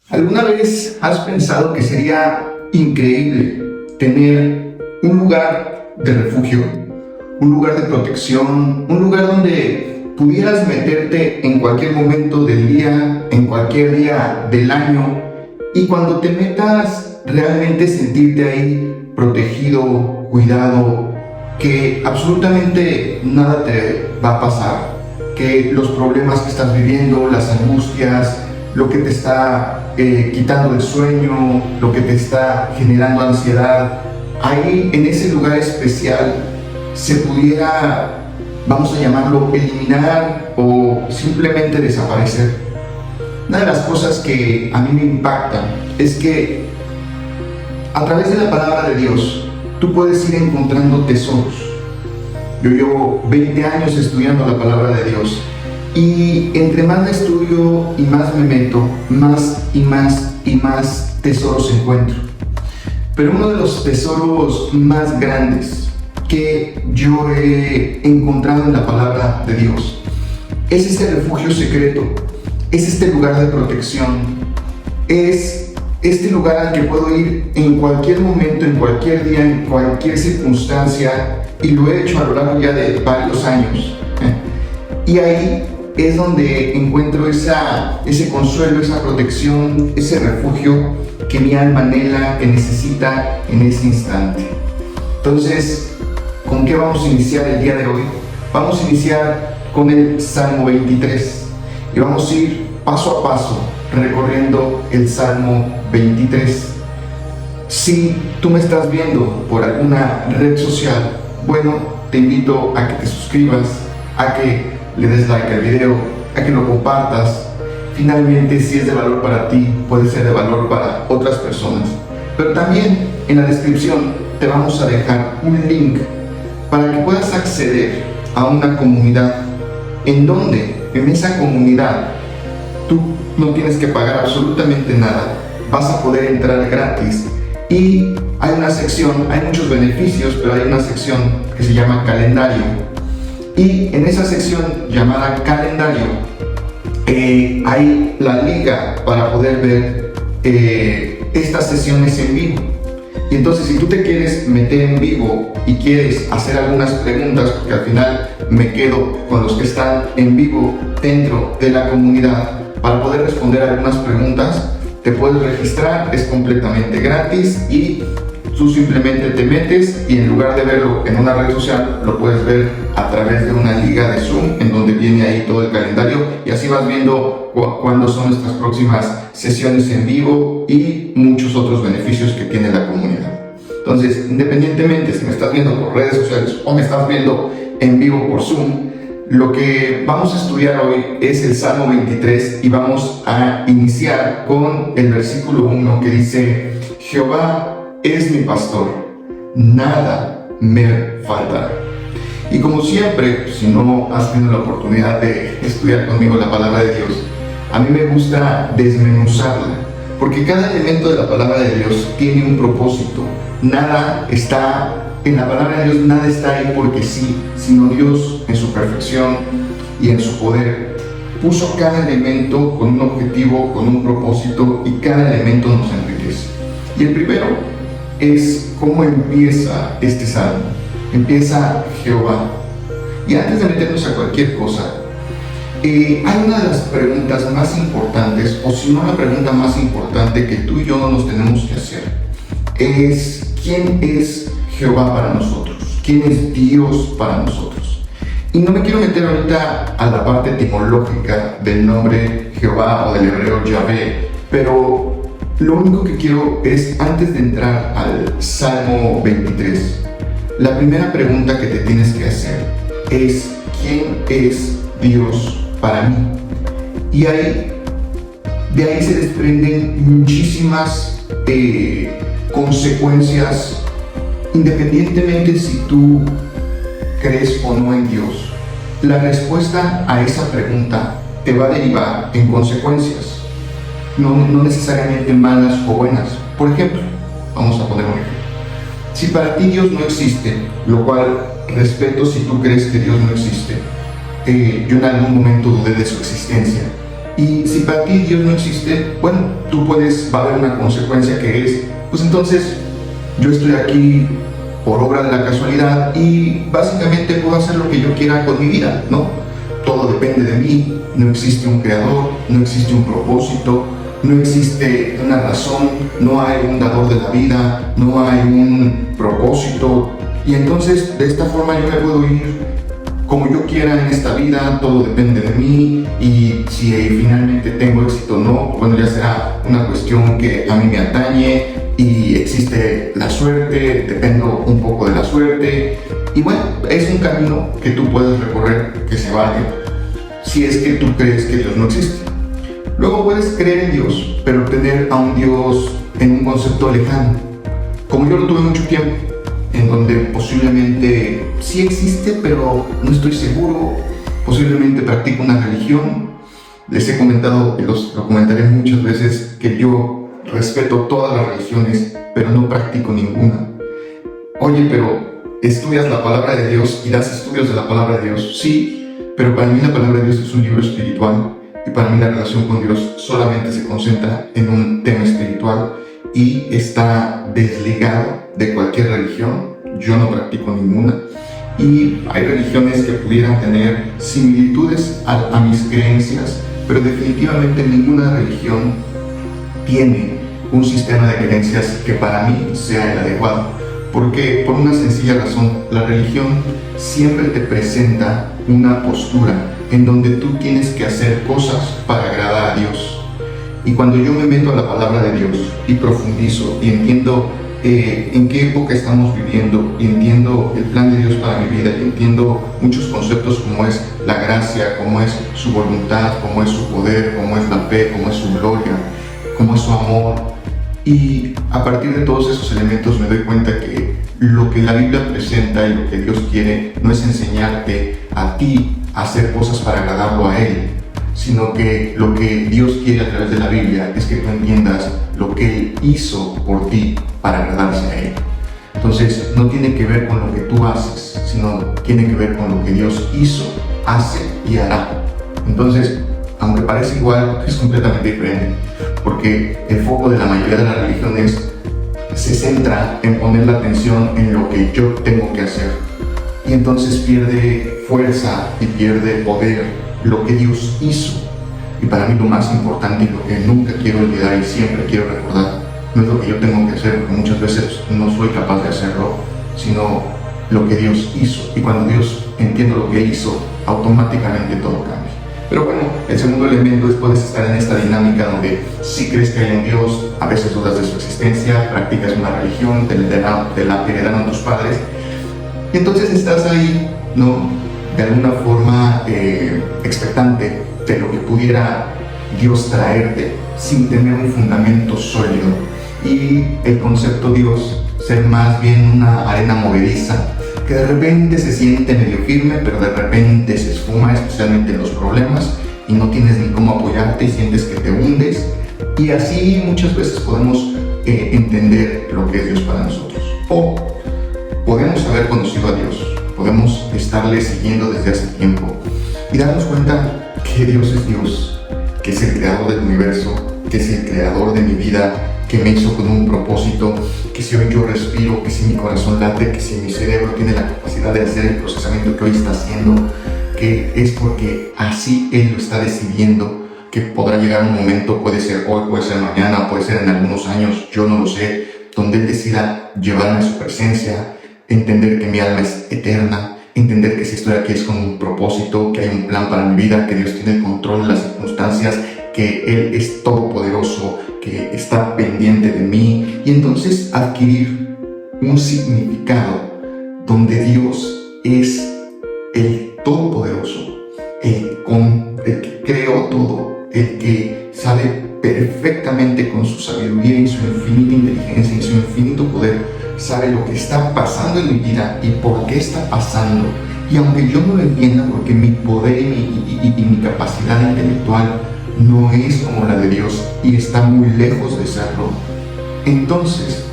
¿Alguna vez has pensado que sería increíble tener un lugar de refugio, un lugar de protección, un lugar donde pudieras meterte en cualquier momento del día, en cualquier día del año, y cuando te metas realmente sentirte ahí protegido, cuidado, que absolutamente nada te va a pasar, que los problemas que estás viviendo, las angustias, lo que te está quitando el sueño, lo que te está generando ansiedad, ahí en ese lugar especial se pudiera, vamos a llamarlo, eliminar o simplemente desaparecer? Una de las cosas que a mí me impacta es que a través de la palabra de Dios tú puedes ir encontrando tesoros. Yo llevo 20 años estudiando la palabra de Dios, y entre más la estudio y más me meto, más y más tesoros encuentro. Pero uno de los tesoros más grandes que yo he encontrado en la palabra de Dios es este refugio secreto, es este lugar de protección, es este lugar al que puedo ir en cualquier momento, en cualquier día, en cualquier circunstancia, y lo he hecho a lo largo ya de varios años. Y ahí es donde encuentro ese consuelo, esa protección, ese refugio que mi alma anhela, que necesita en ese instante. Entonces, ¿con qué vamos a iniciar el día de hoy? Vamos a iniciar con el Salmo 23 y vamos a ir paso a paso recorriendo el Salmo 23. Si tú me estás viendo por alguna red social, bueno, te invito a que te suscribas, a que le des like al video, a que lo compartas. Finalmente, si es de valor para ti, puede ser de valor para otras personas. Pero también en la descripción te vamos a dejar un link para que puedas acceder a una comunidad en donde, en esa comunidad, tú no tienes que pagar absolutamente nada. Vas a poder entrar gratis y hay una sección, hay muchos beneficios, pero hay una sección que se llama calendario. Y en esa sección llamada calendario hay la liga para poder ver estas sesiones en vivo. Y entonces, si tú te quieres meter en vivo y quieres hacer algunas preguntas, porque al final me quedo con los que están en vivo dentro de la comunidad para poder responder algunas preguntas, te puedes registrar, es completamente gratis y tú simplemente te metes y en lugar de verlo en una red social, lo puedes ver a través de una liga de Zoom en donde viene ahí todo el calendario, y así vas viendo cuándo son nuestras próximas sesiones en vivo y muchos otros beneficios que tiene la comunidad. Entonces, independientemente si me estás viendo por redes sociales o me estás viendo en vivo por Zoom, lo que vamos a estudiar hoy es el Salmo 23 y vamos a iniciar con el versículo 1 que dice: Jehová es mi pastor, nada me faltará. Y como siempre, si no has tenido la oportunidad de estudiar conmigo la palabra de Dios, a mí me gusta desmenuzarla, porque cada elemento de la palabra de Dios tiene un propósito. Nada está en la palabra de Dios, nada está ahí porque sí, sino Dios en su perfección y en su poder puso cada elemento con un objetivo, con un propósito, y cada elemento nos enriquece. Y el primero es cómo empieza este salmo. Empieza Jehová. Y antes de meternos a cualquier cosa, hay una de las preguntas más importantes, o si no la pregunta más importante que tú y yo nos tenemos que hacer, es: ¿quién es Jehová para nosotros? ¿Quién es Dios para nosotros? Y no me quiero meter ahorita a la parte etimológica del nombre Jehová o del hebreo Yahvé, pero lo único que quiero es, antes de entrar al Salmo 23, la primera pregunta que te tienes que hacer es: ¿quién es Dios para mí? Y de ahí se desprenden muchísimas consecuencias, independientemente si tú crees o no en Dios. La respuesta a esa pregunta te va a derivar en consecuencias, no necesariamente malas o buenas. Por ejemplo, vamos a poner un ejemplo. Si para ti Dios no existe, lo cual respeto si tú crees que Dios no existe, yo en algún momento dudé de su existencia, Y si para ti Dios no existe, bueno, va a haber una consecuencia que es, pues entonces yo estoy aquí por obra de la casualidad y básicamente puedo hacer lo que yo quiera con mi vida, ¿no? Todo depende de mí, no existe un creador, no existe un propósito, no existe una razón, no hay un dador de la vida, no hay un propósito. Y entonces de esta forma yo me puedo ir como yo quiera en esta vida, todo depende de mí, y si finalmente tengo éxito o no, bueno, ya será una cuestión que a mí me atañe, y existe la suerte, dependo un poco de la suerte, y bueno, es un camino que tú puedes recorrer, que se vale, si es que tú crees que Dios no existe. Luego puedes creer en Dios, pero tener a un Dios en un concepto lejano, como yo lo tuve mucho tiempo, en donde posiblemente sí existe, pero no estoy seguro, posiblemente practico una religión. Les he comentado, y lo comentaré muchas veces, que yo respeto todas las religiones, pero no practico ninguna. Oye, pero ¿estudias la palabra de Dios y das estudios de la palabra de Dios? Sí, pero para mí la palabra de Dios es un libro espiritual, y para mí la relación con Dios solamente se concentra en un tema espiritual y está desligado de cualquier religión. Yo no practico ninguna, y hay religiones que pudieran tener similitudes a mis creencias, pero definitivamente ninguna religión tiene un sistema de creencias que para mí sea el adecuado, porque por una sencilla razón, la religión siempre te presenta una postura en donde tú tienes que hacer cosas para agradar a Dios. Y cuando yo me meto a la palabra de Dios y profundizo y entiendo en qué época estamos viviendo, y entiendo el plan de Dios para mi vida, y entiendo muchos conceptos como es la gracia, como es su voluntad, como es su poder, como es la fe, como es su gloria, como es su amor, y a partir de todos esos elementos me doy cuenta que lo que la Biblia presenta y lo que Dios quiere no es enseñarte a ti a hacer cosas para agradarlo a Él, sino que lo que Dios quiere a través de la Biblia es que tú entiendas lo que Él hizo por ti para agradarse a Él. Entonces, no tiene que ver con lo que tú haces, sino tiene que ver con lo que Dios hizo, hace y hará. Entonces, aunque parece igual, es completamente diferente, porque el foco de la mayoría de las religiones se centra en poner la atención en lo que yo tengo que hacer, y entonces pierde fuerza y pierde poder lo que Dios hizo. Y para mí lo más importante, y lo que nunca quiero olvidar y siempre quiero recordar, no es lo que yo tengo que hacer, porque muchas veces no soy capaz de hacerlo, sino lo que Dios hizo. Y cuando Dios entiendo lo que hizo, automáticamente todo cambia. Pero bueno, el segundo elemento es: puedes estar en esta dinámica donde sí crees que hay un Dios, a veces dudas de su existencia, practicas una religión, te la heredaron tus padres, y entonces estás ahí, ¿no?, de alguna forma expectante de lo que pudiera Dios traerte, sin tener un fundamento sólido, y el concepto Dios ser más bien una arena movediza que de repente se siente medio firme, pero de repente se esfuma, especialmente en los problemas, y no tienes ni cómo apoyarte y sientes que te hundes. Y así muchas veces podemos entender lo que es Dios para nosotros. O podemos haber conocido a Dios, podemos estarle siguiendo desde hace tiempo y darnos cuenta que Dios es Dios, que es el creador del universo, que es el creador de mi vida, que me hizo con un propósito, que si hoy yo respiro, que si mi corazón late, que si mi cerebro tiene la capacidad de hacer el procesamiento que hoy está haciendo, que es porque así Él lo está decidiendo, que podrá llegar un momento, puede ser hoy, puede ser mañana, puede ser en algunos años, yo no lo sé, donde Él decida llevarme a su presencia, entender que mi alma es eterna, entender que si estoy aquí es con un propósito, que hay un plan para mi vida, que Dios tiene el control de las circunstancias, que Él es todopoderoso, que está pendiente de mí, y entonces adquirir un significado donde Dios es el todopoderoso, el que creó todo, el que sabe perfectamente con su sabiduría y su infinita inteligencia y su infinito poder, sabe lo que está pasando en mi vida y por qué está pasando. Y aunque yo no lo entienda, porque mi poder y mi capacidad intelectual no es como la de Dios y está muy lejos de serlo, entonces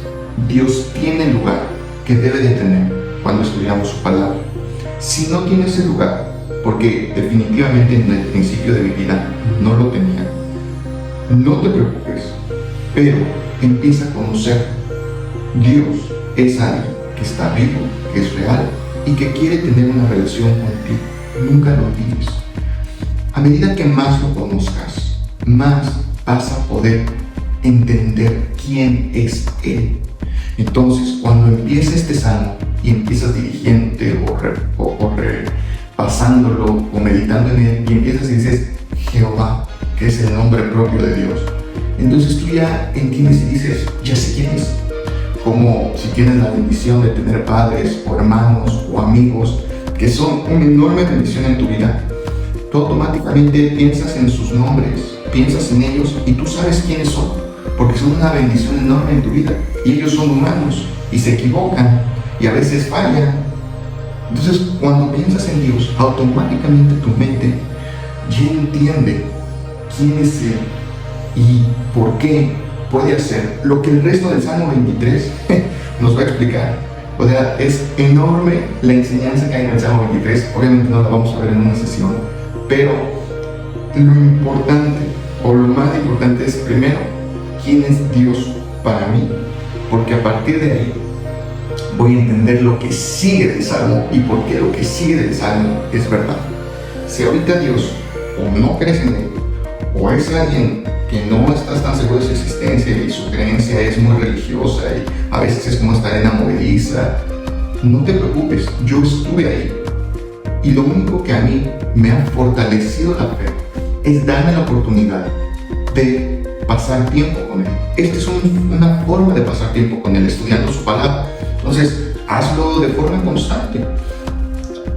Dios tiene el lugar que debe de tener cuando estudiamos su palabra. Si no tiene ese lugar, porque definitivamente en el principio de mi vida no lo tenía. No te preocupes, pero empieza a conocer. Dios es alguien que está vivo, que es real y que quiere tener una relación contigo. Nunca lo olvides. A medida que más lo conozcas, más vas a poder entender quién es Él. Entonces, cuando empieza este salmo y empiezas dirigiéndote o repasándolo o meditando en él y empiezas y dices Jehová, que es el nombre propio de Dios, entonces tú ya entiendes y dices, ya sé quién es. Como si tienes la bendición de tener padres o hermanos o amigos que son una enorme bendición en tu vida, tú automáticamente piensas en sus nombres, piensas en ellos y tú sabes quiénes son, porque son una bendición enorme en tu vida y ellos son humanos y se equivocan y a veces fallan. Entonces, cuando piensas en Dios, automáticamente tu mente ya entiende quién es Él y por qué puede hacer lo que el resto del Salmo 23 nos va a explicar. O sea, es enorme la enseñanza que hay en el Salmo 23. Obviamente no la vamos a ver en una sesión, pero lo importante, o lo más importante es primero, ¿quién es Dios para mí? Porque a partir de ahí voy a entender lo que sigue del Salmo y por qué lo que sigue del Salmo es verdad. Si ahorita Dios o no crees en Él, o es alguien que no estás tan seguro de su existencia y su creencia es muy religiosa y a veces es como estar en la movediza, no te preocupes, yo estuve ahí. Y lo único que a mí me ha fortalecido la fe es darme la oportunidad de pasar tiempo con Él. Esta es una forma de pasar tiempo con Él, estudiando su palabra. Entonces, hazlo de forma constante.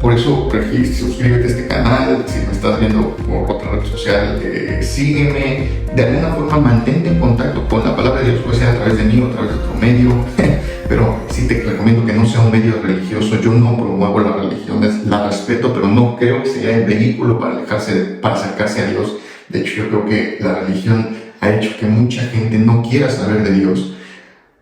Por eso, suscríbete a este canal. Si me estás viendo por otra red social, sígueme. De alguna forma, mantente en contacto con la palabra de Dios, puede ser a través de mí o a través de otro medio. Pero sí te recomiendo que no sea un medio religioso. Yo no promuevo la religión, la respeto, pero no creo que sea el vehículo para acercarse a Dios. De hecho, yo creo que la religión ha hecho que mucha gente no quiera saber de Dios,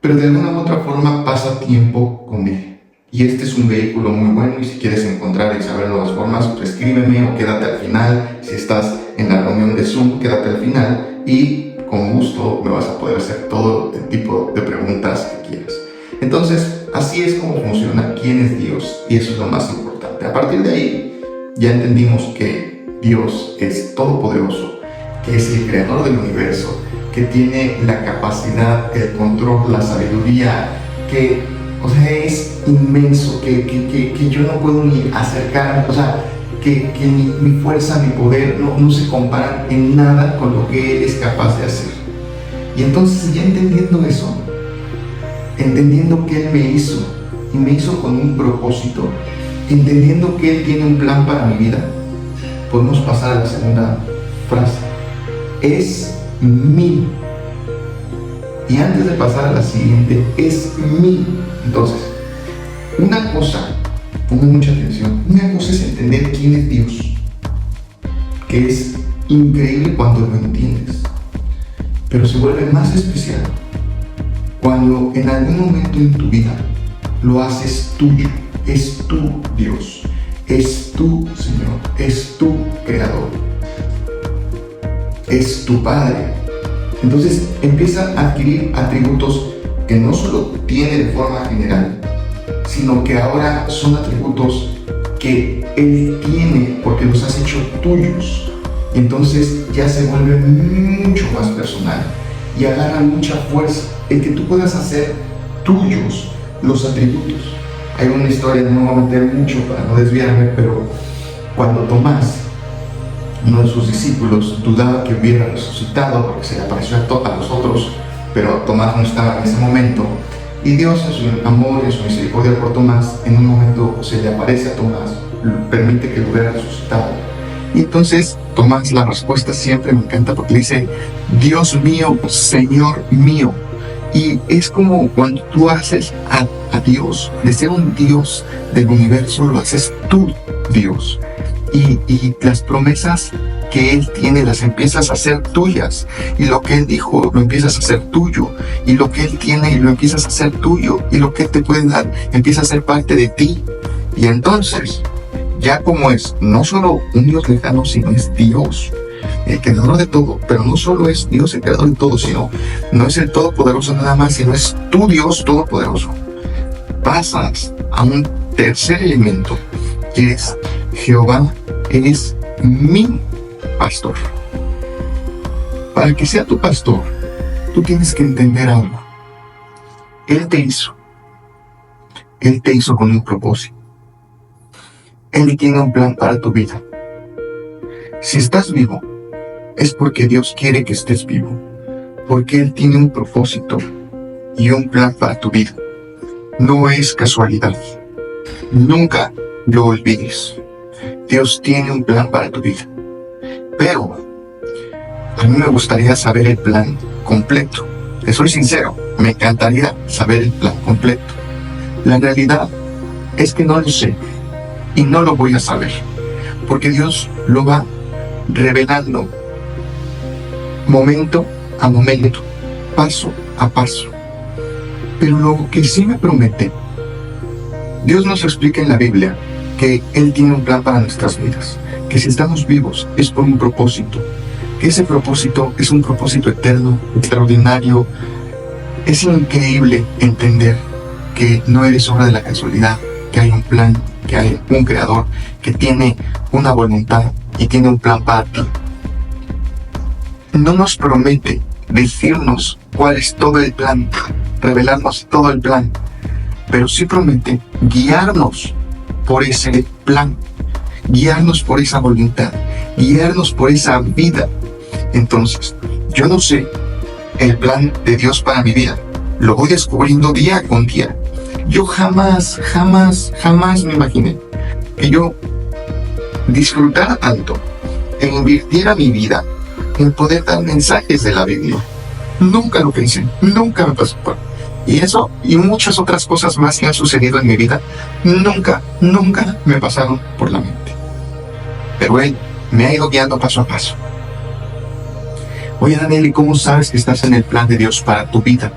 pero de alguna u otra forma pasa tiempo con Él. Y este es un vehículo muy bueno, y si quieres encontrar y saber nuevas formas, pues escríbeme o quédate al final. Si estás en la reunión de Zoom, quédate al final y con gusto me vas a poder hacer todo el tipo de preguntas que quieras. Entonces, así es como funciona quién es Dios, y eso es lo más importante. A partir de ahí, ya entendimos que Dios es todopoderoso, que es el creador del universo, que tiene la capacidad, el control, la sabiduría, que es inmenso, que yo no puedo ni acercarme, que mi fuerza, mi poder no se comparan en nada con lo que Él es capaz de hacer. Y entonces, ya entendiendo eso, entendiendo que Él me hizo, y me hizo con un propósito, entendiendo que Él tiene un plan para mi vida, podemos pasar a la segunda frase. Es mío. Y antes de pasar a la siguiente, es mío. Entonces, una cosa, pongan mucha atención, una cosa es entender quién es Dios, que es increíble cuando lo entiendes, pero se vuelve más especial cuando en algún momento en tu vida lo haces tuyo. Es tu Dios, es tu Señor, es tu Creador, es tu Padre. Entonces empieza a adquirir atributos que no solo tiene de forma general, sino que ahora son atributos que Él tiene porque los has hecho tuyos. Entonces ya se vuelve mucho más personal y agarra mucha fuerza el que tú puedas hacer tuyos los atributos. Hay una historia, no me voy a meter mucho para no desviarme, pero cuando Tomás, uno de sus discípulos, dudaba que hubiera resucitado porque se le apareció a los otros, pero Tomás no estaba en ese momento, y Dios en su amor y en su misericordia por Tomás, en un momento se le aparece a Tomás, permite que lo hubiera resucitado. Y entonces Tomás, la respuesta siempre me encanta porque le dice: Dios mío, Señor mío. Y es como cuando tú haces a Dios, de ser un Dios del universo, lo haces tú Dios. Y las promesas que Él tiene las empiezas a hacer tuyas, y lo que Él dijo lo empiezas a hacer tuyo, y lo que Él tiene lo empiezas a hacer tuyo, y lo que Él te puede dar empieza a ser parte de ti. Y entonces ya como es no solo un Dios lejano, sino es Dios, el creador de todo. Pero no solo es Dios el creador de todo, sino no es el todopoderoso nada más, sino es tu Dios todopoderoso. Pasas a un tercer elemento, que es: Jehová es mi pastor. Para que sea tu pastor, tú tienes que entender algo. Él te hizo con un propósito. Él tiene un plan para tu vida. Si estás vivo, es porque Dios quiere que estés vivo, porque Él tiene un propósito y un plan para tu vida. No es casualidad. Nunca lo olvides. Dios tiene un plan para tu vida. Pero a mí me gustaría saber el plan completo. Te soy sincero, me encantaría saber el plan completo. La realidad es que no lo sé y no lo voy a saber, porque Dios lo va revelando momento a momento, paso a paso. Pero lo que sí me promete, Dios nos explica en la Biblia que Él tiene un plan para nuestras vidas, que si estamos vivos es por un propósito, que ese propósito es un propósito eterno, extraordinario. Es increíble entender que no eres obra de la casualidad, que hay un plan, que hay un creador, que tiene una voluntad y tiene un plan para ti. No nos promete decirnos cuál es todo el plan, revelarnos todo el plan, pero sí promete guiarnos por ese plan, guiarnos por esa voluntad, guiarnos por esa vida. Entonces, yo no sé el plan de Dios para mi vida, lo voy descubriendo día con día. Yo jamás me imaginé que yo disfrutara tanto e invirtiera mi vida en poder dar mensajes de la Biblia. Nunca lo pensé, nunca me pasó por. Y eso y muchas otras cosas más que han sucedido en mi vida, nunca me pasaron por la mente. Pero Él me ha ido guiando paso a paso. Oye, Daniel, ¿y cómo sabes que estás en el plan de Dios para tu vida?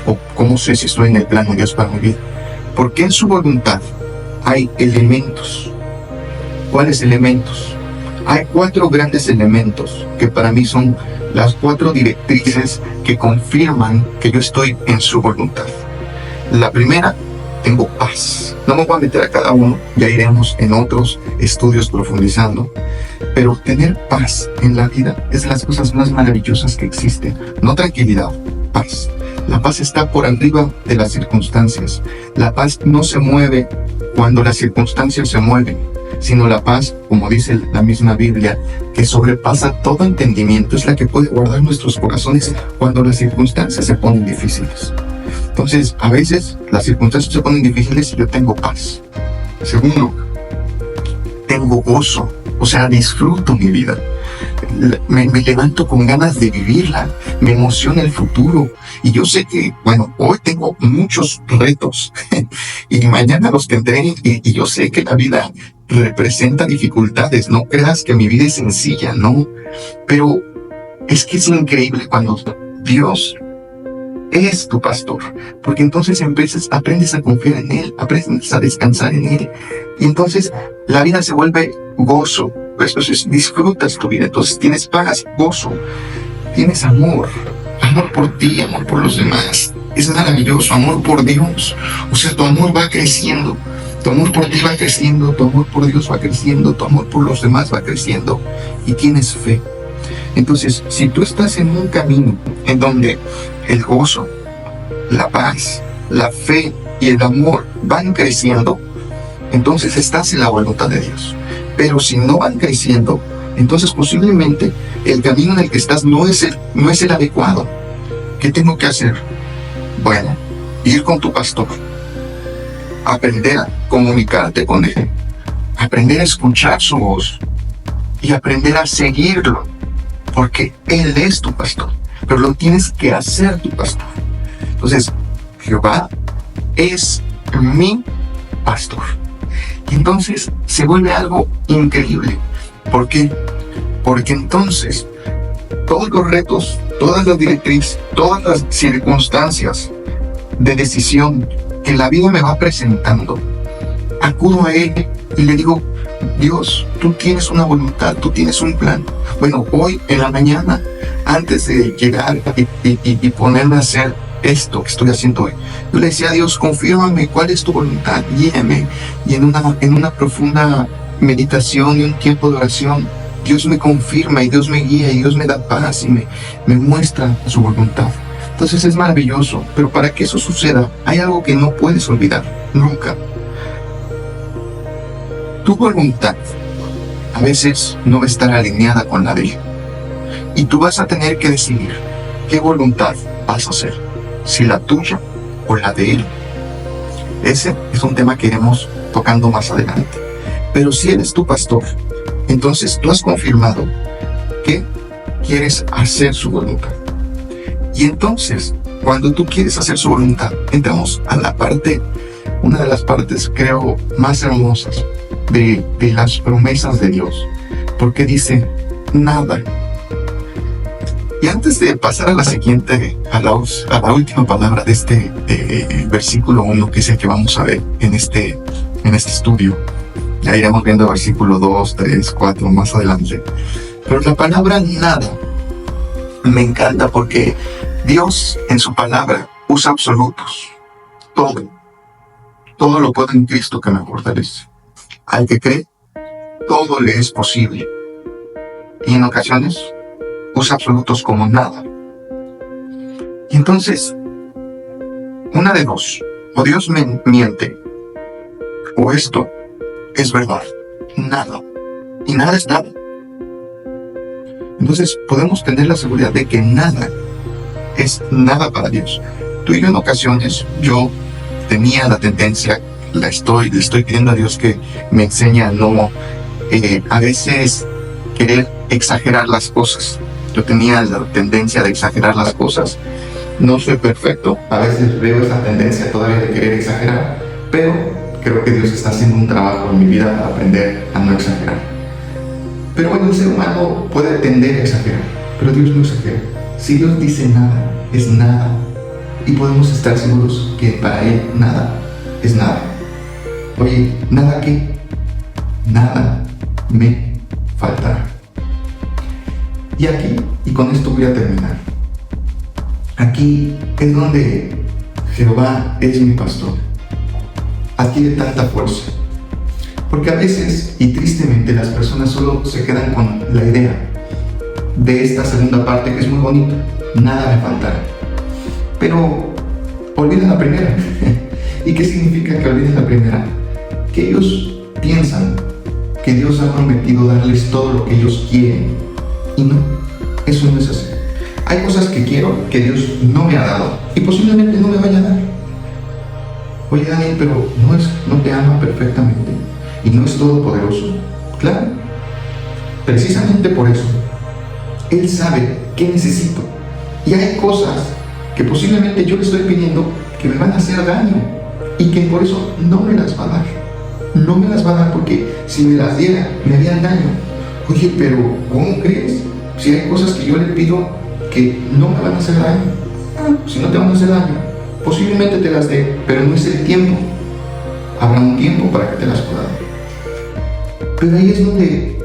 ¿O cómo sé si estoy en el plan de Dios para mi vida? Porque en su voluntad hay elementos. ¿Cuáles elementos? Hay 4 grandes elementos que para mí son las 4 directrices que confirman que yo estoy en su voluntad. La primera, tengo paz. No me voy a meter a cada uno, ya iremos en otros estudios profundizando. Pero tener paz en la vida es de las cosas más maravillosas que existen. No tranquilidad, paz. La paz está por arriba de las circunstancias. La paz no se mueve cuando las circunstancias se mueven, sino la paz, como dice la misma Biblia, que sobrepasa todo entendimiento, es la que puede guardar nuestros corazones cuando las circunstancias se ponen difíciles. Entonces, a veces las circunstancias se ponen difíciles y yo tengo paz. Segundo, tengo gozo, o sea, disfruto mi vida. Me levanto con ganas de vivirla, me emociona el futuro. Y yo sé que, hoy tengo muchos retos y mañana los tendré, y yo sé que la vida representa dificultades. No creas que mi vida es sencilla, no. Pero es que es increíble cuando Dios es tu pastor, porque entonces aprendes a confiar en Él, aprendes a descansar en Él, y entonces la vida se vuelve gozo. Entonces disfrutas tu vida, entonces tienes paz, gozo, tienes amor por ti, amor por los demás. Es maravilloso, amor por Dios. O sea, tu amor va creciendo, tu amor por ti va creciendo, tu amor por Dios va creciendo, tu amor por los demás va creciendo, y tienes fe. Entonces, si tú estás en un camino en donde el gozo, la paz, la fe y el amor van creciendo, entonces estás en la voluntad de Dios. Pero si no van creciendo, entonces posiblemente el camino en el que estás no es el adecuado. ¿Qué tengo que hacer? Bueno, ir con tu pastor, aprender a comunicarte con él, aprender a escuchar su voz y aprender a seguirlo, porque Él es tu pastor, pero lo tienes que hacer tu pastor. Entonces, Jehová es mi pastor. Y entonces se vuelve algo increíble. ¿Por qué? Porque entonces todos los retos, todas las directrices, todas las circunstancias de decisión que la vida me va presentando, acudo a Él y le digo, Dios, tú tienes una voluntad, tú tienes un plan. Bueno, hoy en la mañana, antes de llegar y ponerme a hacer esto que estoy haciendo hoy, yo le decía a Dios, confírmame cuál es tu voluntad, guíame. Y en una profunda meditación y un tiempo de oración, Dios me confirma y Dios me guía y Dios me da paz y me muestra su voluntad. Entonces es maravilloso, pero para que eso suceda, hay algo que no puedes olvidar, nunca. Tu voluntad a veces no va a estar alineada con la de Él. Y tú vas a tener que decidir qué voluntad vas a hacer, si la tuya o la de Él. Ese es un tema que iremos tocando más adelante. Pero si eres tu pastor, entonces tú has confirmado que quieres hacer su voluntad. Y entonces, cuando tú quieres hacer su voluntad, entramos a la parte, una de las partes creo más hermosas de las promesas de Dios, porque dice nada. Y antes de pasar a la siguiente, a la última palabra de este versículo 1, que es el que vamos a ver en este estudio, ya iremos viendo el versículo 2, 3, 4 más adelante. Pero la palabra nada me encanta porque Dios en su palabra usa absolutos. Todo lo puedo en Cristo que me fortalece. Al que cree, todo le es posible. Y en ocasiones usa absolutos como nada. Y entonces, una de dos, o Dios me miente, o esto es verdad. Nada. Y nada es nada. Entonces podemos tener la seguridad de que nada es nada para Dios. Tú y yo en ocasiones, yo tenía la tendencia, le estoy pidiendo a Dios que me enseñe a no, a veces querer exagerar las cosas. Yo tenía la tendencia de exagerar las cosas. No soy perfecto, a veces veo esa tendencia todavía de querer exagerar, pero creo que Dios está haciendo un trabajo en mi vida para aprender a no exagerar. Pero bueno, el ser humano puede tender a exagerar, pero Dios no exagera. Si Dios dice nada, es nada. Y podemos estar seguros que para Él nada es nada. Oye, ¿nada qué? Nada me faltará. Y aquí, y con esto voy a terminar, aquí es donde Jehová es mi pastor. Adquiere tanta fuerza. Porque a veces, y tristemente, las personas solo se quedan con la idea de esta segunda parte que es muy bonita, nada me faltará. Pero olvidan la primera. ¿Y qué significa que olviden la primera? Que ellos piensan que Dios ha prometido darles todo lo que ellos quieren. Y no, eso no es así. Hay cosas que quiero que Dios no me ha dado y posiblemente no me vaya a dar. Oye, Daniel, pero no te ama perfectamente y no es todopoderoso. Claro, precisamente por eso Él sabe qué necesito. Y hay cosas que posiblemente yo le estoy pidiendo que me van a hacer daño y que por eso no me las va a dar. No me las va a dar porque si me las diera, me harían daño. Oye, pero ¿cómo crees? Si hay cosas que yo le pido que no me van a hacer daño. Si no te van a hacer daño, posiblemente te las dé, pero no es el tiempo. Habrá un tiempo para que te las pueda dar. Pero ahí es donde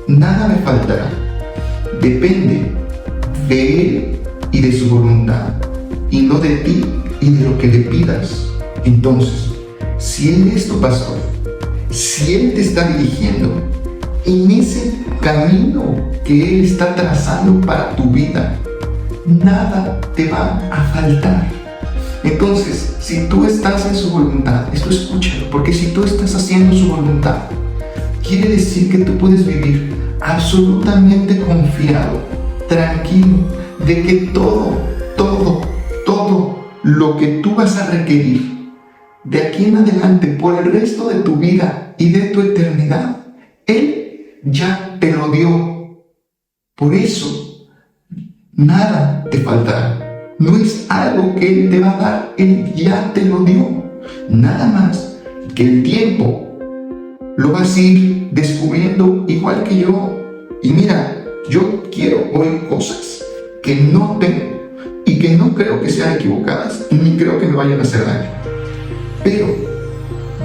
nada me faltará. Depende de Él y de su voluntad, y no de ti y de lo que le pidas. Entonces, si Él es tu pastor, si Él te está dirigiendo en ese camino que Él está trazando para tu vida, nada te va a faltar. Entonces, si tú estás en su voluntad, esto escúchalo, porque si tú estás haciendo su voluntad, quiere decir que tú puedes vivir absolutamente confiado, tranquilo, de que todo lo que tú vas a requerir de aquí en adelante por el resto de tu vida y de tu eternidad, Él ya te lo dio. Por eso, nada te faltará. No es algo que Él te va a dar, Él ya te lo dio. Nada más que el tiempo lo vas a ir descubriendo igual que yo. Y mira, yo quiero hoy cosas que no tengo y que no creo que sean equivocadas, ni creo que me vayan a hacer daño. Pero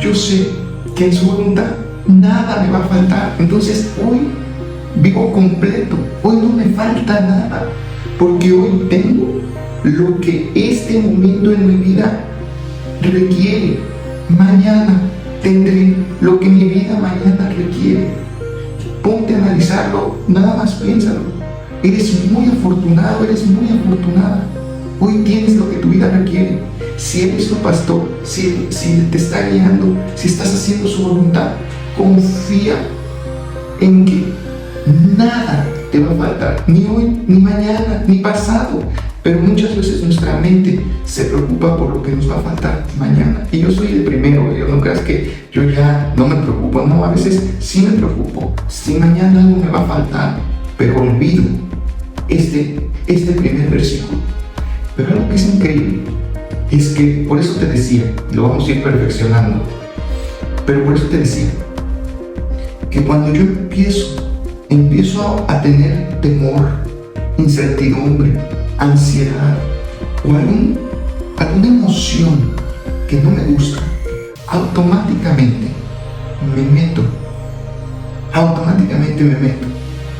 yo sé que en su voluntad nada me va a faltar. Entonces hoy vivo completo, hoy no me falta nada, porque hoy tengo lo que este momento en mi vida requiere. Mañana tendré lo que mi vida mañana requiere. Ponte a analizarlo, nada más piénsalo. Eres muy afortunado, eres muy afortunada. Hoy tienes lo que tu vida requiere. Si eres tu pastor, si te está guiando, si estás haciendo su voluntad, confía en que nada te va a faltar, ni hoy, ni mañana, ni pasado. Pero muchas veces nuestra mente se preocupa por lo que nos va a faltar mañana. Y yo soy el primero, yo no creas que yo ya no me preocupo. No, a veces sí me preocupo. Si mañana algo me va a faltar, pero olvido este primer versículo. Pero algo que es increíble es que, por eso te decía, lo vamos a ir perfeccionando, pero por eso te decía que cuando yo empiezo a tener temor, incertidumbre, ansiedad o alguna emoción que no me gusta, automáticamente me meto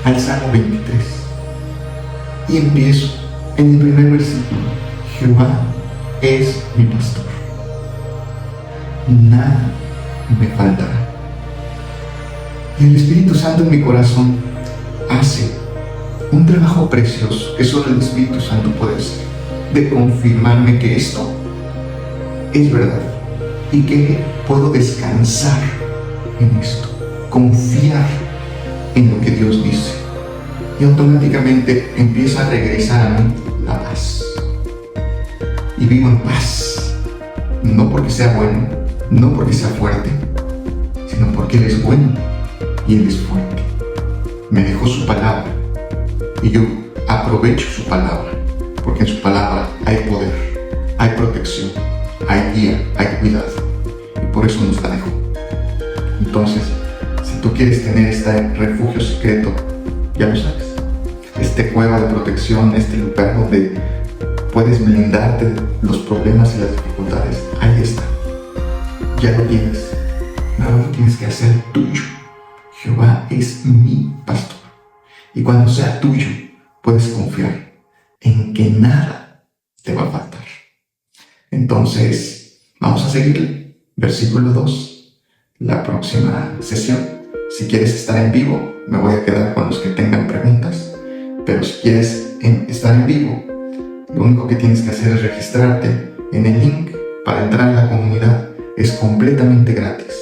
al Salmo 23 y empiezo en el primer versículo: Jehová es mi pastor, nada me faltará. Y el Espíritu Santo en mi corazón hace un trabajo precioso que solo el Espíritu Santo puede hacer, de confirmarme que esto es verdad y que puedo descansar en esto, confiar en lo que Dios dice, y automáticamente empieza a regresar a mí la paz y vivo en paz, no porque sea bueno, no porque sea fuerte, sino porque Él es bueno y Él es fuerte. Me dejó su palabra y yo aprovecho su palabra, porque en su palabra hay poder, hay protección, hay guía, hay cuidado, y por eso nos la dejó. Entonces, si tú quieres tener este refugio secreto, ya lo sabes, esta cueva de protección, este lugar donde puedes blindarte de los problemas y las dificultades, ahí está, ya lo tienes, nada lo tienes que hacer tuyo. Jehová es mi pastor. Y cuando sea tuyo, puedes confiar en que nada te va a faltar. Entonces, vamos a seguir versículo 2, la próxima sesión. Si quieres estar en vivo, me voy a quedar con los que tengan preguntas. Pero si quieres estar en vivo, lo único que tienes que hacer es registrarte en el link para entrar a la comunidad. Es completamente gratis.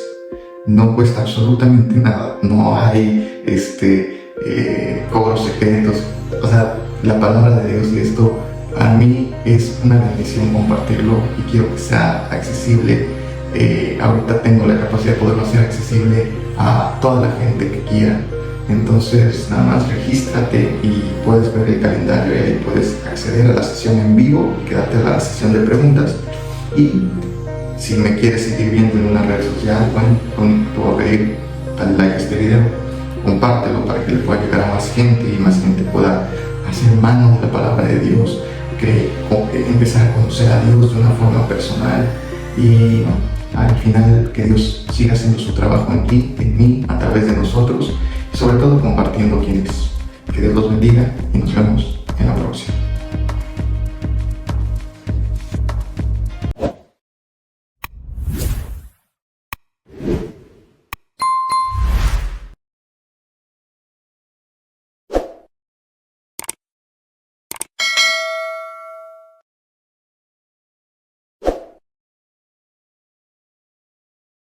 No cuesta absolutamente nada. No hay cobros secretos. O sea, la palabra de Dios, y esto a mí es una bendición compartirlo, y quiero que sea accesible. Ahorita tengo la capacidad de poderlo hacer accesible a toda la gente que quiera. Entonces, nada más regístrate y puedes ver el calendario y ahí puedes acceder a la sesión en vivo y quedarte a la sesión de preguntas. Y si me quieres seguir viendo en una red social, bueno, te voy a pedir dale like a este video, compártelo para que le pueda llegar a más gente y más gente pueda hacer mano de la palabra de Dios, que empezar a conocer a Dios de una forma personal y al final que Dios siga haciendo su trabajo en ti, en mí, a través de nosotros, y sobre todo compartiendo quién es. Que Dios los bendiga y nos vemos en la próxima.